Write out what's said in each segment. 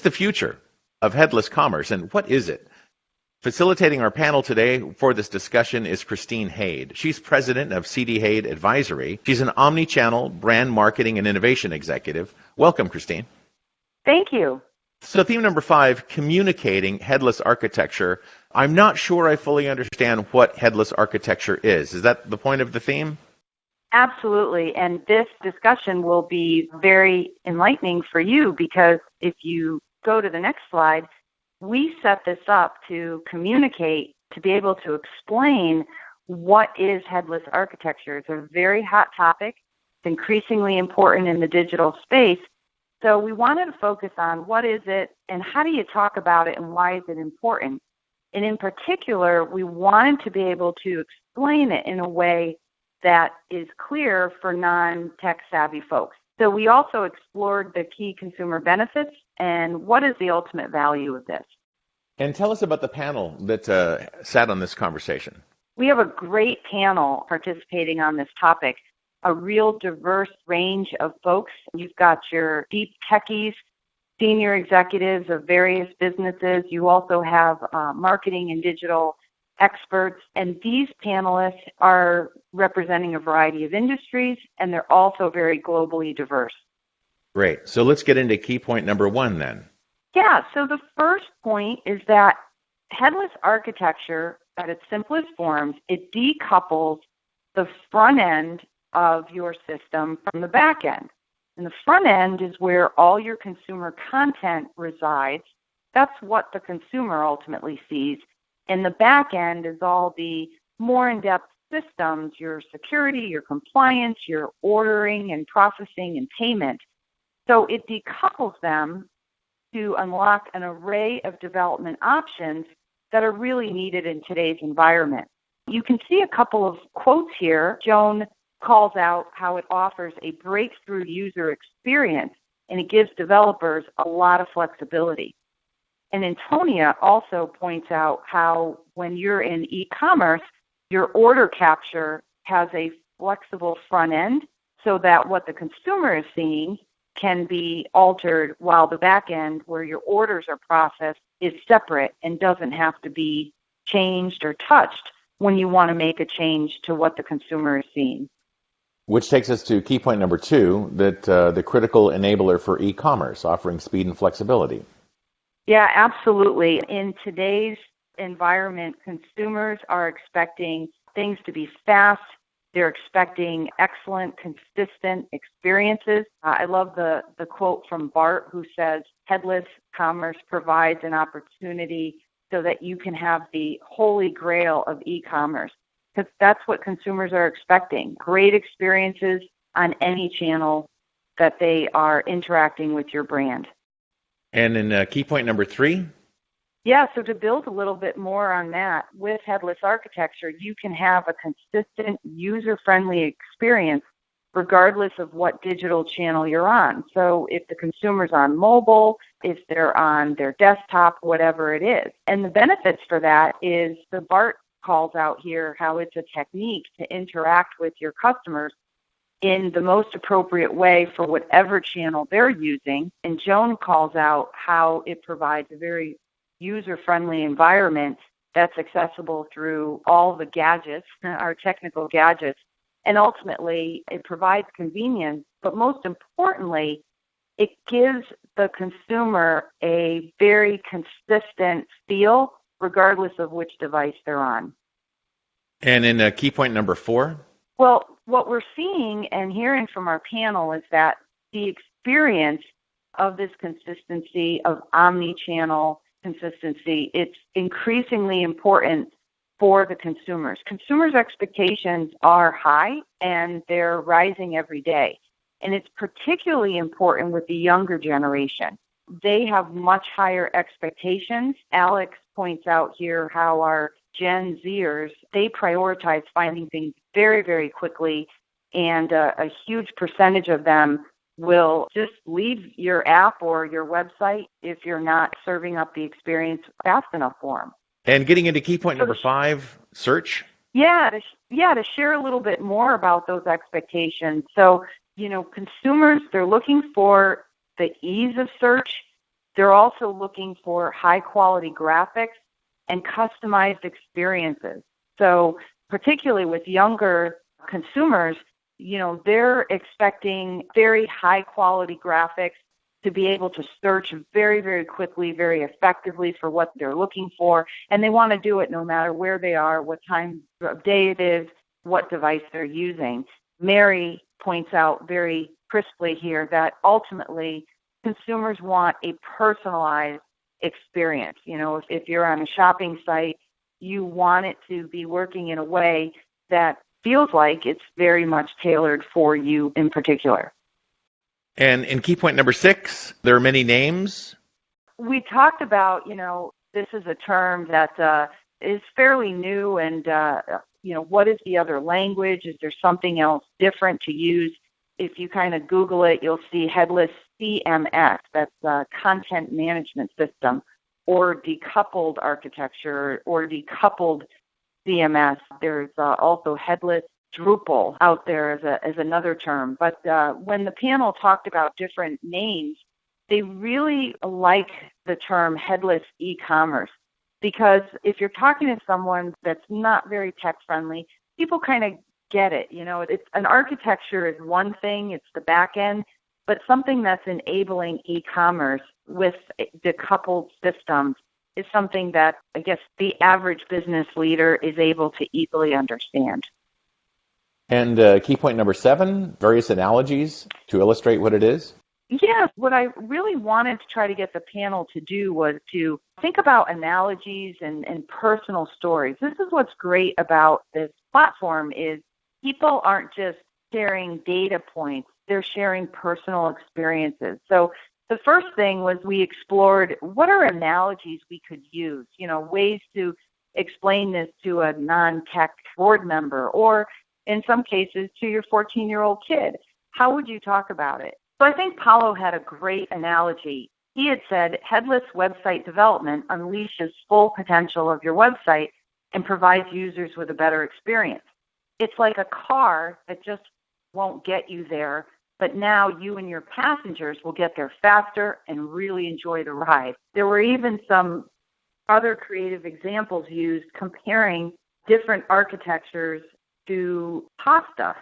the future of headless commerce, and what is it? Facilitating our panel today for this discussion is Christine Haid. She's president of CD Haid Advisory. She's an omni-channel brand marketing and innovation executive. Welcome, Christine. Thank you. So theme number 5, communicating headless architecture. I'm not sure I fully understand what headless architecture is. Is that the point of the theme? Absolutely. And this discussion will be very enlightening for you because if you go to the next slide, we set this up to communicate, to be able to explain what is headless architecture. It's a very hot topic. It's increasingly important in the digital space. So we wanted to focus on what is it and how do you talk about it and why is it important. And in particular, we wanted to be able to explain it in a way that is clear for non-tech savvy folks. So we also explored the key consumer benefits and what is the ultimate value of this. And tell us about the panel that sat on this conversation. We have a great panel participating on this topic, a real diverse range of folks. You've got your deep techies, senior executives of various businesses. You also have marketing and digital experts, and these panelists are representing a variety of industries, and they're also very globally diverse. Great. So let's get into key point number 1 then. Yeah, so the first point is that headless architecture, at its simplest forms, it decouples the front end of your system from the back end. And the front end is where all your consumer content resides. That's what the consumer ultimately sees. And the back end is all the more in-depth systems, your security, your compliance, your ordering and processing and payment. So it decouples them to unlock an array of development options that are really needed in today's environment. You can see a couple of quotes here. Joan calls out how it offers a breakthrough user experience and it gives developers a lot of flexibility. And Antonia also points out how when you're in e-commerce, your order capture has a flexible front end so that what the consumer is seeing can be altered while the back end where your orders are processed is separate and doesn't have to be changed or touched when you want to make a change to what the consumer is seeing. Which takes us to key point number 2, that the critical enabler for e-commerce, offering speed and flexibility. Yeah, absolutely. In today's environment, consumers are expecting things to be fast. They're expecting excellent, consistent experiences. I love the quote from Bart who says, headless commerce provides an opportunity so that you can have the holy grail of e-commerce. Because that's what consumers are expecting. Great experiences on any channel that they are interacting with your brand. And in key point number 3? Yeah, so to build a little bit more on that, with headless architecture, you can have a consistent, user-friendly experience regardless of what digital channel you're on. So if the consumer's on mobile, if they're on their desktop, whatever it is. And the benefits for that is the BART calls out here how it's a technique to interact with your customers in the most appropriate way for whatever channel they're using. And Joan calls out how it provides a very user-friendly environment that's accessible through all the gadgets, our technical gadgets. And ultimately, it provides convenience, but most importantly, it gives the consumer a very consistent feel regardless of which device they're on. And in key point number 4? Well, what we're seeing and hearing from our panel is that the experience of this consistency, of omni-channel consistency, it's increasingly important for the consumers. Consumers' expectations are high and they're rising every day. And it's particularly important with the younger generation. They have much higher expectations. Alex points out here how our Gen Zers, they prioritize finding things very, very quickly, and a huge percentage of them will just leave your app or your website if you're not serving up the experience fast enough for them. And getting into key point number 5, search. Yeah, to share a little bit more about those expectations. So, consumers, they're looking for the ease of search They're also looking for high quality graphics and customized experiences. So particularly with younger consumers, they're expecting very high quality graphics to be able to search very, very quickly, very effectively for what they're looking for. And they want to do it no matter where they are, what time of day it is, what device they're using. Mary points out very crisply here that ultimately consumers want a personalized experience. If you're on a shopping site, you want it to be working in a way that feels like it's very much tailored for you in particular. And in key point number 6, there are many names. We talked about, this is a term that is fairly new, and, what is the other language? Is there something else different to use? If you kind of Google it, you'll see Headless CMS, that's a content management system, or decoupled architecture, or decoupled CMS. There's also Headless Drupal out there as another term. But when the panel talked about different names, they really like the term headless e-commerce, because if you're talking to someone that's not very tech friendly, people kind of get it. It's an architecture is one thing, it's the back end, but something that's enabling e-commerce with decoupled systems is something that I guess the average business leader is able to easily understand. And key point number 7, various analogies to illustrate what it is. Yes, what I really wanted to try to get the panel to do was to think about analogies and personal stories. This is what's great about this platform is people aren't just sharing data points, they're sharing personal experiences. So the first thing was we explored what are analogies we could use, ways to explain this to a non-tech board member, or in some cases to your 14-year-old kid. How would you talk about it? So I think Paulo had a great analogy. He had said, headless website development unleashes full potential of your website and provides users with a better experience. It's like a car that just won't get you there, but now you and your passengers will get there faster and really enjoy the ride. There were even some other creative examples used comparing different architectures to pasta.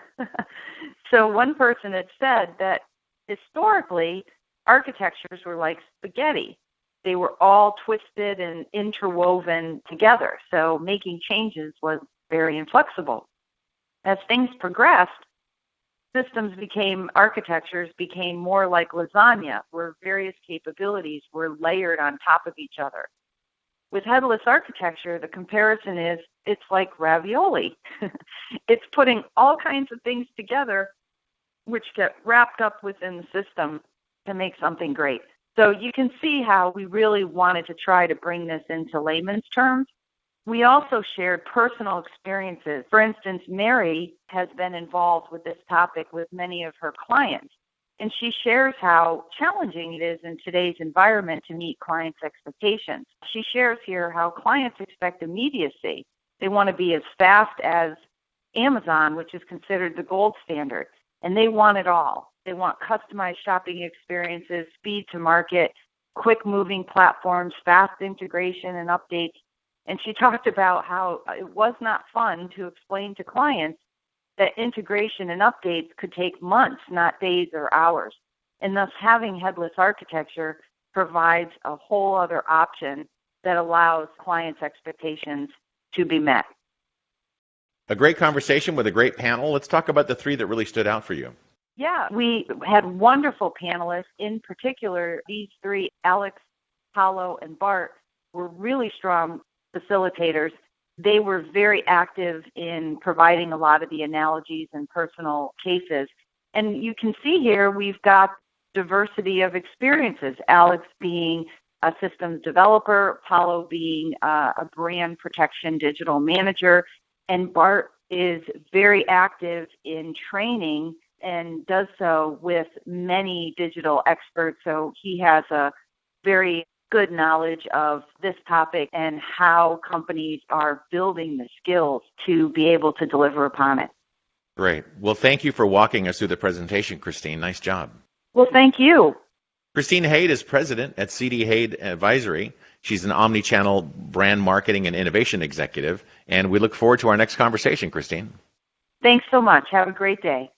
So one person had said that historically, architectures were like spaghetti. They were all twisted and interwoven together, so making changes was very inflexible. As things progressed, architectures became more like lasagna, where various capabilities were layered on top of each other. With headless architecture, the comparison is it's like ravioli. It's putting all kinds of things together which get wrapped up within the system to make something great. So you can see how we really wanted to try to bring this into layman's terms. We also shared personal experiences. For instance, Mary has been involved with this topic with many of her clients, and she shares how challenging it is in today's environment to meet clients' expectations. She shares here how clients expect immediacy. They want to be as fast as Amazon, which is considered the gold standard, and they want it all. They want customized shopping experiences, speed to market, quick-moving platforms, fast integration and updates. And she talked about how it was not fun to explain to clients that integration and updates could take months, not days or hours. And thus having headless architecture provides a whole other option that allows clients' expectations to be met. A great conversation with a great panel. Let's talk about the 3 that really stood out for you. Yeah, we had wonderful panelists. In particular, these 3, Alex, Paulo, and Bart, were really strong facilitators. They were very active in providing a lot of the analogies and personal cases. And you can see here we've got diversity of experiences, Alex being a systems developer, Paulo being a brand protection digital manager, and Bart is very active in training and does so with many digital experts. So he has a very good knowledge of this topic and how companies are building the skills to be able to deliver upon it. Great. Well, thank you for walking us through the presentation, Christine. Nice job. Well, thank you. Christine Haid is president at CD Haid Advisory. She's an omni-channel brand marketing and innovation executive, and we look forward to our next conversation, Christine. Thanks so much. Have a great day.